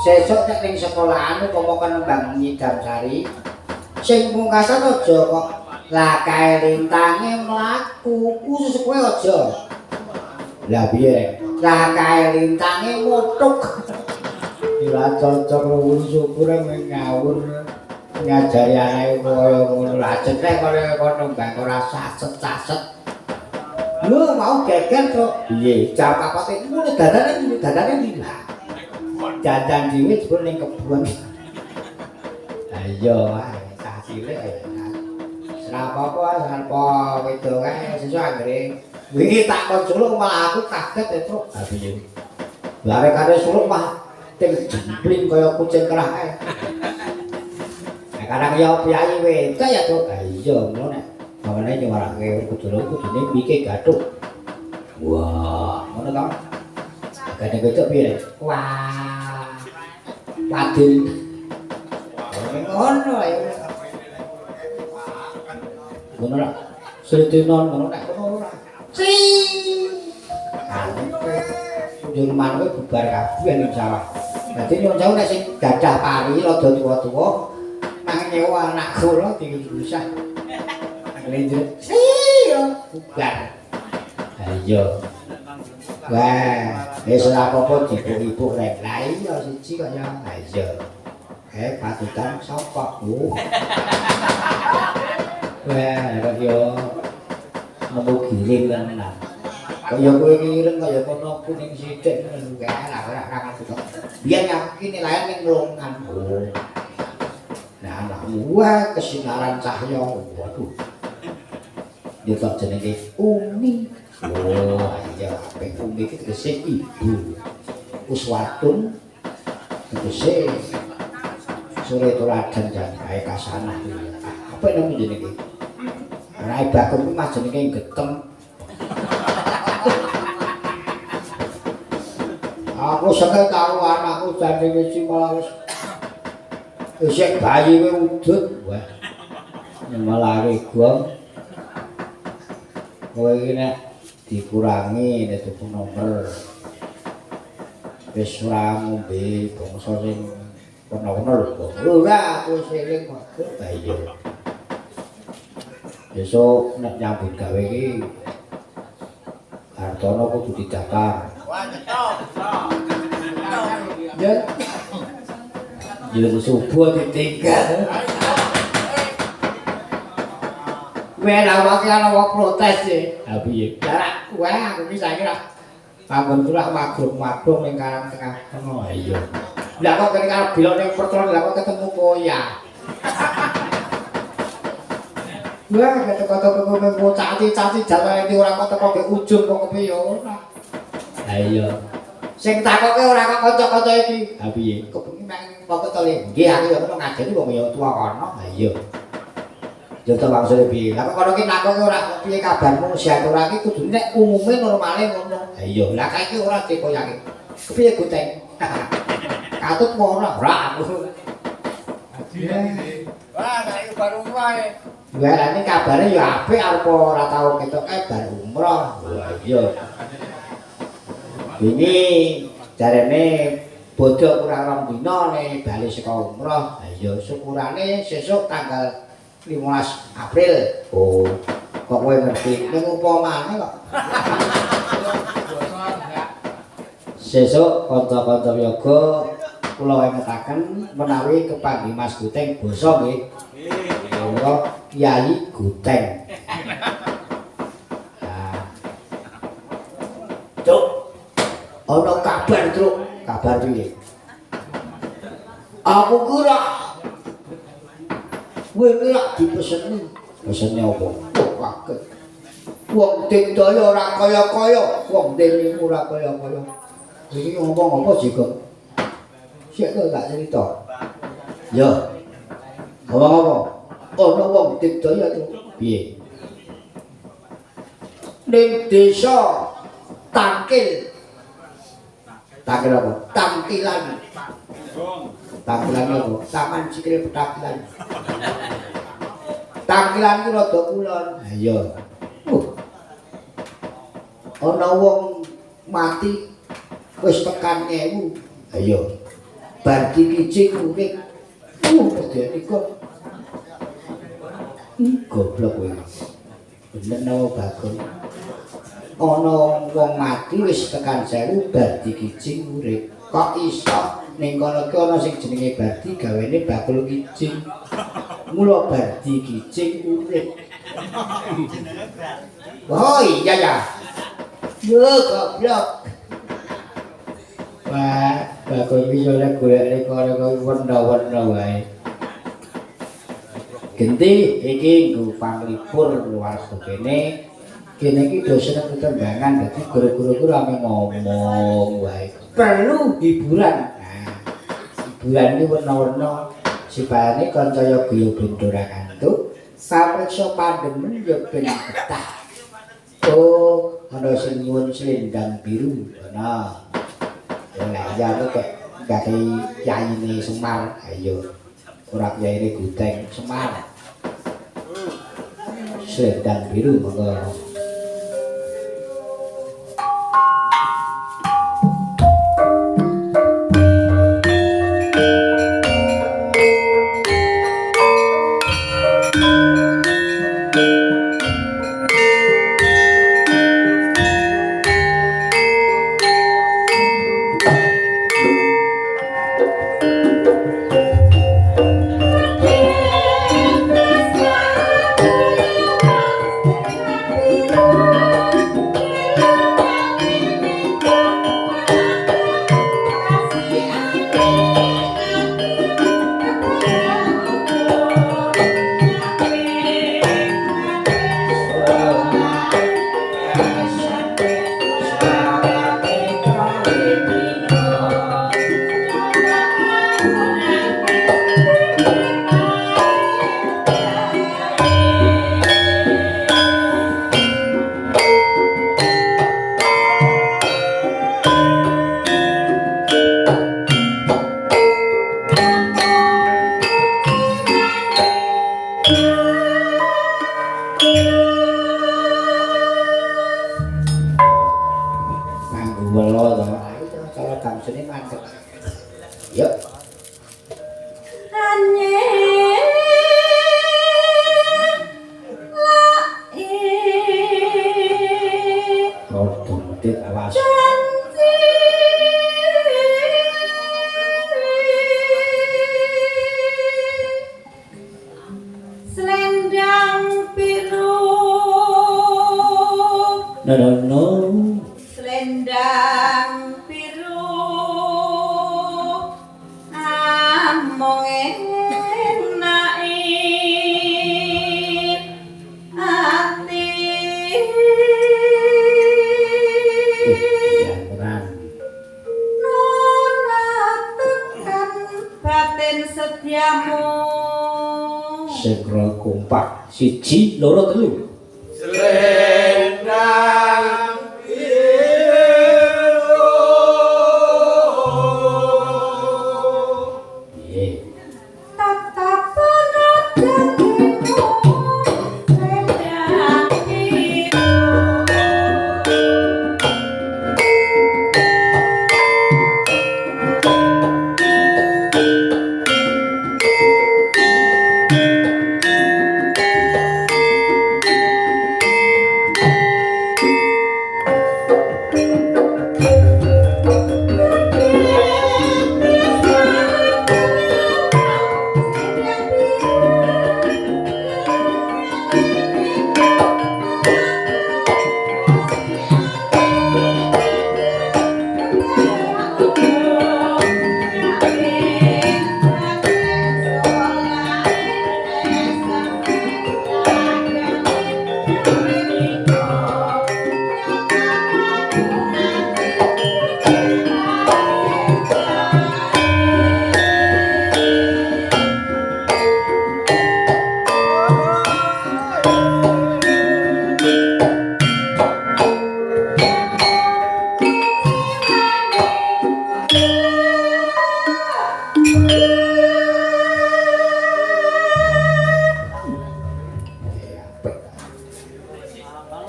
Sesuk nek ning sekolahan umpama kon nembang nyidam sari sing pungkasan aja kok lah kae lintange mlaku khusus kowe aja. Lah piye? Lah kae lintange mutuk. Ora cocok lu syukur ngawur ngajari anake kaya ngono. Lah cetek kaya kono mbang ora saset-saset. Lu mau geger kok. Piye? Jam kapote mulai dadane hilang. Jajan dhewe jebul ning kebon. Lah iya wae, cah cilik ae. Ora apa-apa, sarpo wedok ae sesuk anggere. Wingi tak kon suluk malah aku kaget itu. Ha piye? Lah arek kare suluk mah ting jempling kaya kucing kerah ae. Nek kadang ya piyayi wedok ya to. Ha iya ngono nek. Mawane nyuwarake kudune mikir gathuk. Wah, ngono ta? Kadang wedok piye? Wah. Padil. Ngono ya. Ngono ra. Sritinon ngono nek ngono ora. Njur manuk bubar kabeh ning sawah. Dadi nyuwun sewu nek sing gadah pari rada tuwa-tuwa nang nyewa anak kula diusah. Lenjut. Bubar. Ha iya. Wah, wis ora apa-apa dibuk-ibuk rek. Lah iya siji kok ya. Ha iya. Patutan sapa, Bu? Wah, kok yo nemu giring tenan. Kaya kowe ngiring kaya kono kuning sithik ngono kae lah ora ngerti kok. Biyen aku iki lain ning longan. Nah, anakmu wah kesinaran cahya. Waduh. Dia tak jenenge Umi. Oh, iya, Umi iki tegese ibu. Uswatun tegese sore toladan jan bae kasanah. Apa namanya jenenge? Rai Bagong Mas jenenge Geteng. Aku sekal karo anakku jane wis malah wis bayi we udut. Wah. Malah gong. Kowe iki nek dikurangi nek tuku nomor. Wis ora ngombe bangsa sing kono-kono lho. Ora aku seling kok. Lah iya. Besok nek nyambut gawe iki Hartono kudu didaftar. Ya. Jiluk subuh ditinggal. Kowe lawake ana wong protes e. Ha piye? Lah kowe aku iki saiki ra panggonku ra magrung-magrung ning Karang Tengah. Oh iya. Lah kok kene karep bilok ning pertron lah kok ketemu koya. Wah, kata-kata kowe caci-caci jalan iki ora kok teko ke ujung kok kepiye ora. Ha iya. Sing takoke ora kok kanca-kanca iki. Ha piye? Kepengen mek kok to le. Nggih aku ya ngono ngajeni wong ya tuwa kono. Ha iya. Yo to maksud piye? Lah kok kono ki takoke ora piye kabarmu siaturahmi kudu nek umume normale ngono. Ha iya. Lah kaiki ora dikoyake. Kepiye Guteng? Katut ora aku. Wah, saiki baru wae. Ya ini kabare ya apik arep ora tau ketoke bar umroh. Wah iya. Ini jarene bodho kurang 2 dina nek bali saka umroh. Ha iya syukurane sesuk tanggal 15 April. Oh, kok kowe ngerti? Ning upamane kok. Sesuk kanca-kanca yoga kula emetaken menawi kepanggih Mas Guteng basa nggih. Kula Kyai Guteng. Nah. Cuk. Ana kabar, Truk. Kabar piye? Aku kira kowe kira dipeseni. Pesene apa? Oh, kaget. Wong Dendaya ora kaya-kaya, wong Dene ora kaya-kaya. Iki ngomong apa sih kok? Sik kok gak cerita. Ya. Ngomong apa? Ana wong Dendaya to. Piye? Ning desa Tangkil. Tangkil apa? Tampilan. Tampilan apa? Taman Sikil Petakilan. Tampilan ki rada kulon. Ha iya. Ana wong mati wis tekan 1000. Ha iya. Bar dikicing urip. Pedene kok. Goblok kowe. Bener no Bagong. Ana wong mati wis tekan 1000 bar dikicing urip. Kok iso ning kono ki ana sing jenenge Bardi gawene bakul kijing. Mula Bardi kijing urip. Oh iya ya. Yo goblok. Wah, Bagong iki ora golek kono wenda-wenda wae. Genti iki nggo panglipur luar kene. Kene iki do seneng tetembangan dadi guru-guru rame ngomong wae. Perlu hiburan. Nah, hiburan iki werna-werna sipane kanca yoga yo ben ora kantuk, sapriksa pandemen yo ben betah. Oh, ana sing nyuwun selendang biru. Ana. Lah ya kok gak yaine Semar. Ayo. Ora yaine Guteng Semar. Selendang biru monggo. Dit awas. Selendang biru. No. Selendang biru. Among enake ati. Batin setiamu segera kompak 1 2 3 Selendang tatapan janjimu selendang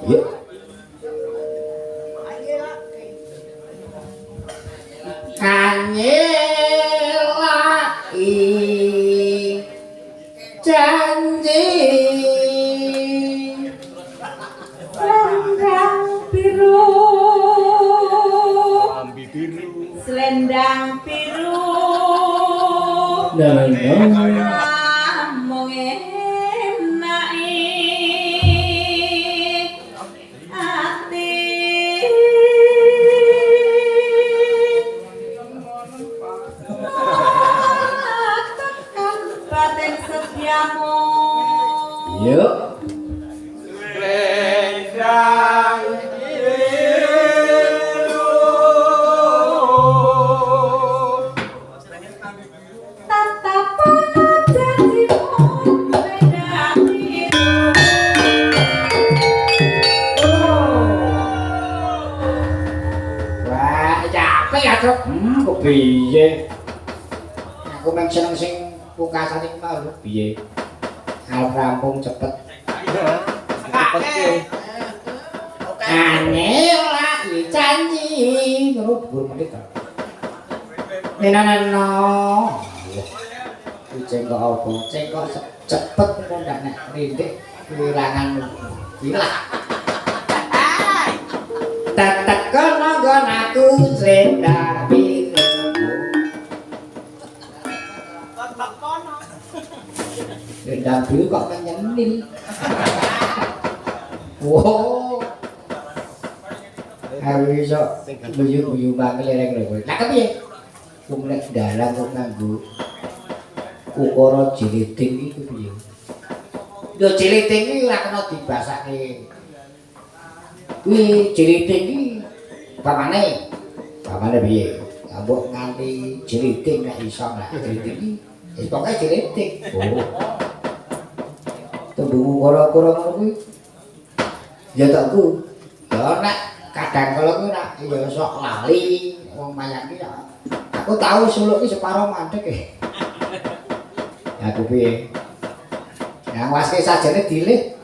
biru. Kanyelai janji Selendang biru. Selendang biru. Among enake ati. Batin setiamu yuk Selendang tatapan janjimu selendang biru. wah capek ya Truk kok piye aku meng seneng sing pungkasan iki mau lho piye arep rampung cepet Kanyelai janji ngono dhuwur menit to Nenana cengkok apa? Cengkok cepet ndak nek rintik kehilangan hilang. Tetekono nggon aku selendang biru. Selendang biru kok menyenil. Wow. Ayo iso guyu-guyu banget lereng lho. Lah kepiye? Wong nek dalan kok nganggo ukara jiliting iki piye? Lho jiliting iki ora kena dibasake. Kuwi jiliting iki pamane. Pamane piye? Ambok nganti jiliting nek iso lah. Jiliting iki wis pokoke jiliting. Oh. Tembung ukara-ukara ngono kuwi. Ya takku. Ya nek kadang kala kuwi nek ya sok lali wong mayang iki ya. Aku tahu suluk iki separo mandek e. Aku piye? Yang waske sajane dilih.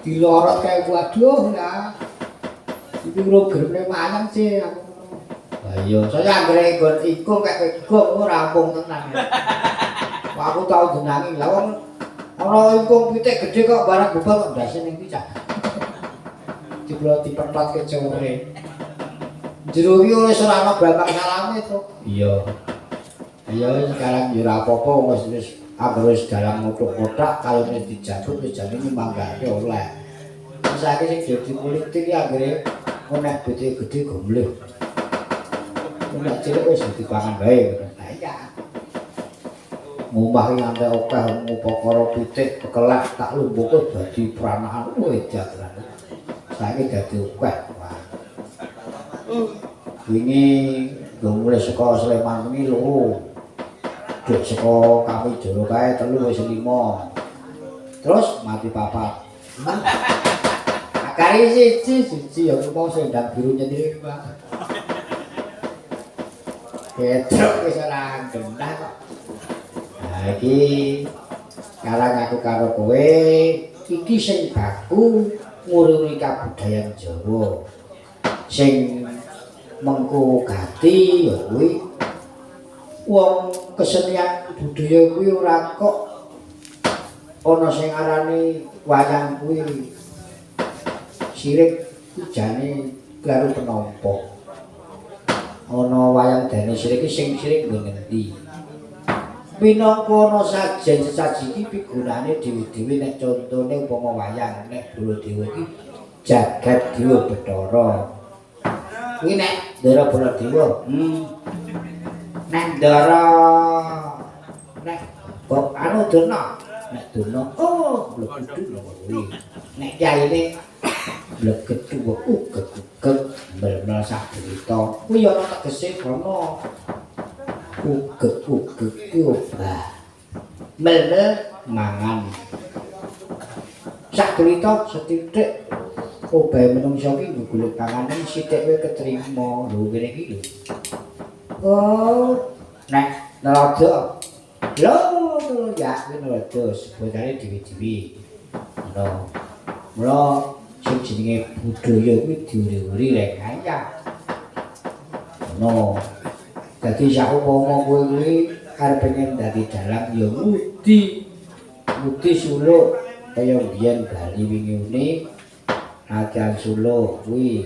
Dilorot kayak waduh ya. Iki ora geremne mayang sih aku. Lah iya, saya anggere nggon iku kayak gong ora rampung tenan. Wah aku tau jenangi. Lah wong ana ingkung pitik gedhe kok barang bobol kok ndase ning iki cah. dipetotke core. Jero iki wis ora ana Bambang Salame to. Iya. Iya sekarang yo ora apa-apa wis anggere wis dalang mutuk-mutak kalau wis dijabut wis jamine manggake oleh. Saiki sing dadi politik iki anggere nek bete gedhe gombleh. Nek cilik wis dipangan bae. Nah iya. Ngomah iki nganti akeh upakara pitik pekelek tak lumbuke dadi pranakan jatran. Saiki dadi akeh. Wingi mulai saka Sleman wingi loro. Dek saka kami Joro kae 3 wis 5. Terus mati papat. Kari siji ya mau sendang biru nyendiri Pak. Petruk wis ora gendah kok. Nah iki karang aku karo kowe iki sing baku ngurungi kabudayan Jawa. Sing mengko gati ya kuwi wong kesenian budaya kuwi ora kok ana sing arani wayang kuwi sirik jane karo penampa ana wayang dene sirik sing sirik nggo ngendi minangka ana sajen sesaji iki pigunane dhewe-dhewe nek contone upama wayang nek Baladewa iki jagat Dewa Bathara kuwi nek Ndara Baladewa nek Ndara nek kok anu Durna nek Durna oh blegedu lho kuwi nek yaine blegedu uget-uget mbel-mbel sak cerita kuwi ana tegese kono uget-uget ki obah mbel-mbel mangan sak cerita setitik obah menungso ki golek panganan sithik wae ketrima lho kene iki lho. Oh, nek neraka. Lho, ya kuwi neraka sebutane dewi-dewi. Ngono. Mula sing jenenge budaya kuwi diuri-uri rek kaya. Ngono. Dadi sak upama kowe kuwi arep pengen dadi dalang ya ngudi. Ngudi suluk kaya biyen Bali wingi-wingi Ajan suluk kuwi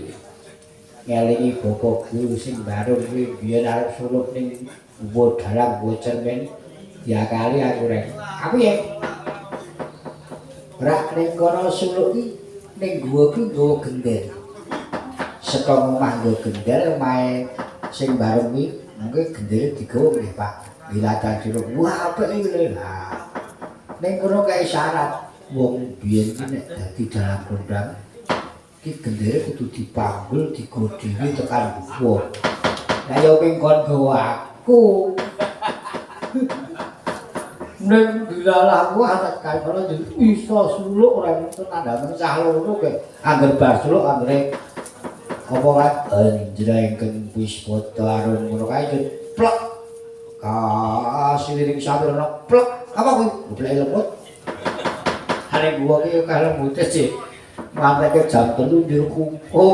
ngelingi bapa guru sing baru kuwi biyen arep suluk ning mbuh dalang mbuh cermin diakali aku rek. Aku ya rak ning kono suluk ki ning gua ki nggawa gendel. Saka omah nggo gendel omahe sing bareng kuwi mengke gendele digawa nggih Pak. Dilatan suluk. Wah apik iki lho. Ning kono kae syarat wong biyen ki nek dadi dalang kondang iki gendere kudu dipanggul digodhingi tekan guwa. Lah ya pengkon gawa aku. Ning dilalah anak kaya iso suluk ora entuk nandhamen cah loro ke. Angger bar suluk anggere apa kan njrengken wis foto arung ngono kae plek. Kasiliring sampe ono plek. Apa kuwi? Goblek lemut. Arek gua ki kaya lembute sih. Ngantek jam 3 njur kumpul